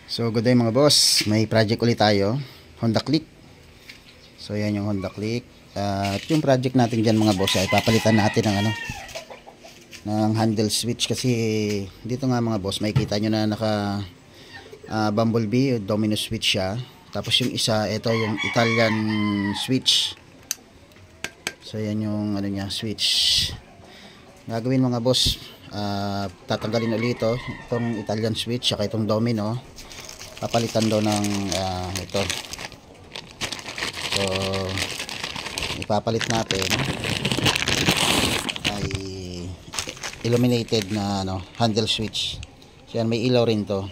So good day mga boss, may project ulit tayo, Honda Click. So yan yung Honda Click. At yung project natin dyan mga boss ay papalitan natin ng handle switch. Kasi dito nga mga boss, makikita nyo na naka bumblebee, domino switch siya. Tapos yung isa, ito yung Italian switch. So yan yung ano niya, switch. Gagawin mga boss, tatanggalin ulit itong Italian switch saka itong domino. Papalitan daw ng ito. So ipapalit natin ay illuminated na handle switch. So yan, may ilaw rin to.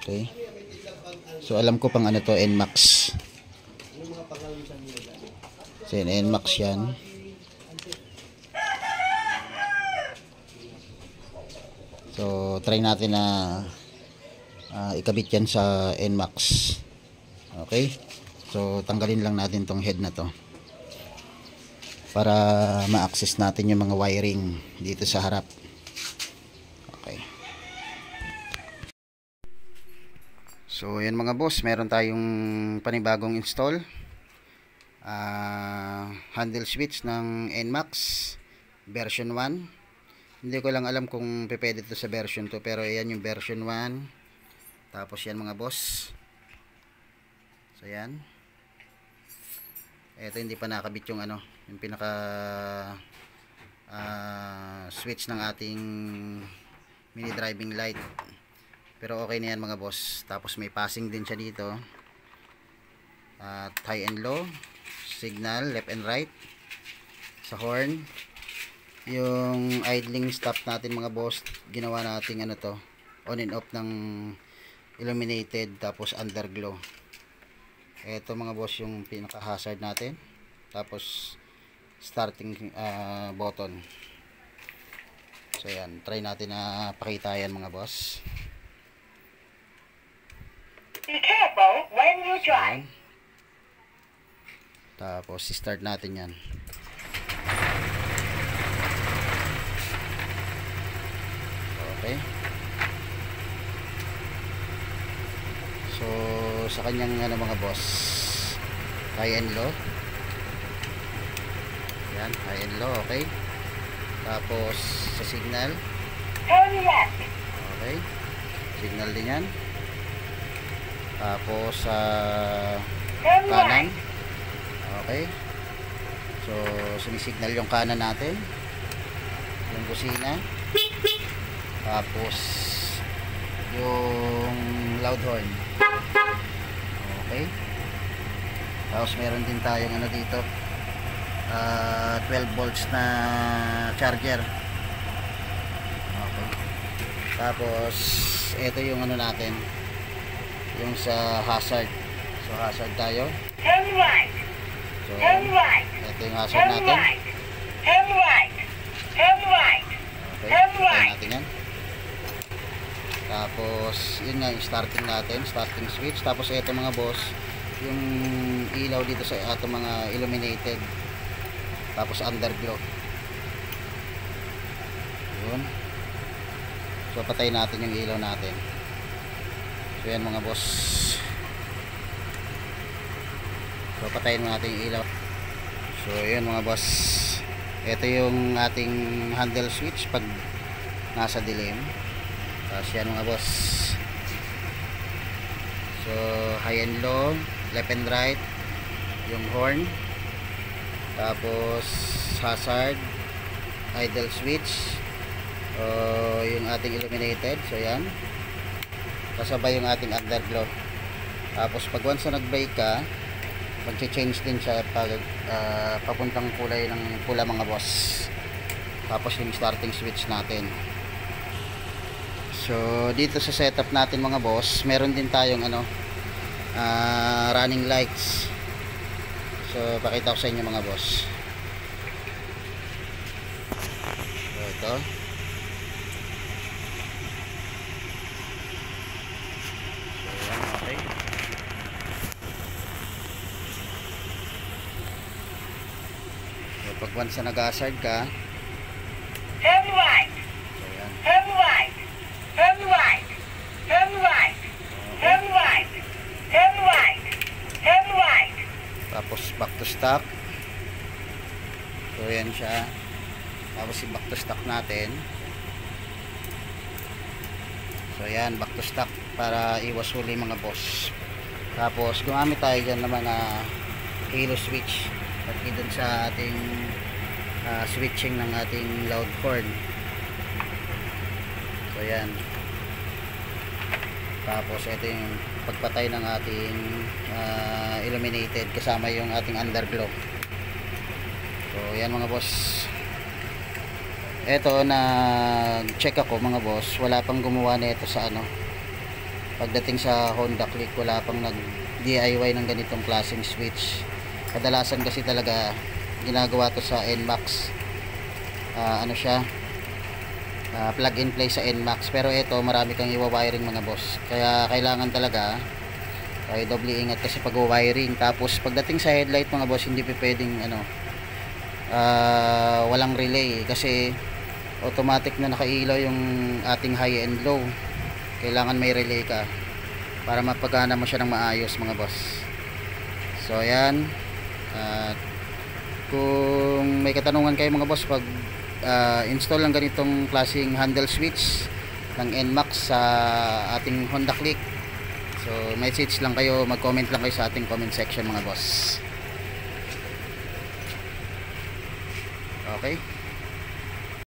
Okay, so alam ko pang ano to, NMAX. So yan, NMAX yan. So try natin na ikabit yan sa NMAX. Okay, so tanggalin lang natin tong head na to para ma-access natin yung mga wiring dito sa harap. Okay, so yan mga boss, meron tayong panibagong install, handle switch ng NMAX version 1. Hindi ko lang alam kung pwede ito sa version 2, pero yan yung version 1. Tapos yan mga boss. So yan. Ito hindi pa nakabit yung yung pinaka switch ng ating mini driving light. Pero okay na yan mga boss. Tapos may passing din siya dito. High and low, signal left and right sa horn. Yung idling stop natin mga boss, ginawa nating on and off ng illuminated, tapos underglow. Ito mga boss yung pinaka hazard natin, tapos starting button. So yan, try natin na pakita yan mga boss. Be careful when you drive. Tapos start natin yan. Okay, so sa kanyang mga boss, high and low. Yan, high and low. Okay, tapos sa signal, Turn left. okay, signal din yan. Tapos sa Turn kanan, right. okay, so sumisignal yung kanan natin, yung busina. Tapos yung loud horn. Okay, tapos meron din tayong dito, 12 volts na charger. Okay, tapos ito yung natin, yung sa hazard. So hazard tayo. Turn right. So Turn right. ito yung hazard Turn natin. right. Turn right. Turn right. Okay, Turn tayo right. natin yan. Tapos yun nga yung starting natin, starting switch. Tapos ito mga boss, yung ilaw dito sa ato mga illuminated, tapos underglow. Yun. So patayin natin yung ilaw natin. So yan mga boss, so patayin natin yung ilaw. So yun mga boss, ito yung ating handle switch pag nasa dilim. Tapos yan mga boss, so high and low, left and right yung horn. Tapos hazard, idle switch, yung ating illuminated. So yan, kasabay yung ating underglow. Tapos pag once na nag-brake ka, mag-change din siya pag papuntang kulay ng pula mga boss. Tapos yung starting switch natin. So dito sa setup natin mga boss, meron din tayong running lights. So pakita ko sa inyo mga boss. So ito, so yan, okay. So pag once na nag-hazard ka, Turn right. so yan, Turn right. Turn right. stock. So yan siya. Tapos i back to stock natin. So yan, back to stock para iwas huli mga boss. Tapos gumamit tayo dyan ng mga halo switch pati dun sa ating switching ng ating loud horn. So yan. Tapos ito yung pagpatay ng ating illuminated kasama yung ating underglow. So yan mga boss. Ito na check ako mga boss, wala pang gumawa nito sa ano. Pagdating sa Honda Click, wala pang nag DIY ng ganitong klaseng switch. Kadalasan kasi talaga ginagawa to sa NMAX. Ano siya? Plug and play sa NMAX. Pero ito marami kang i-wiring mga boss. Kaya kailangan talaga ay doble ingat kasi pag wiring. Tapos pagdating sa headlight mga boss, hindi pwedeng ano, walang relay kasi automatic na nakailaw yung ating high and low. Kailangan may relay ka para mapagana mo siya ng maayos mga boss. So ayan, kung may katanungan kayo mga boss pag install ng ganitong klaseng handle switch ng NMAX sa ating Honda Click, so message lang kayo, mag-comment lang kayo sa ating comment section mga boss. Okay.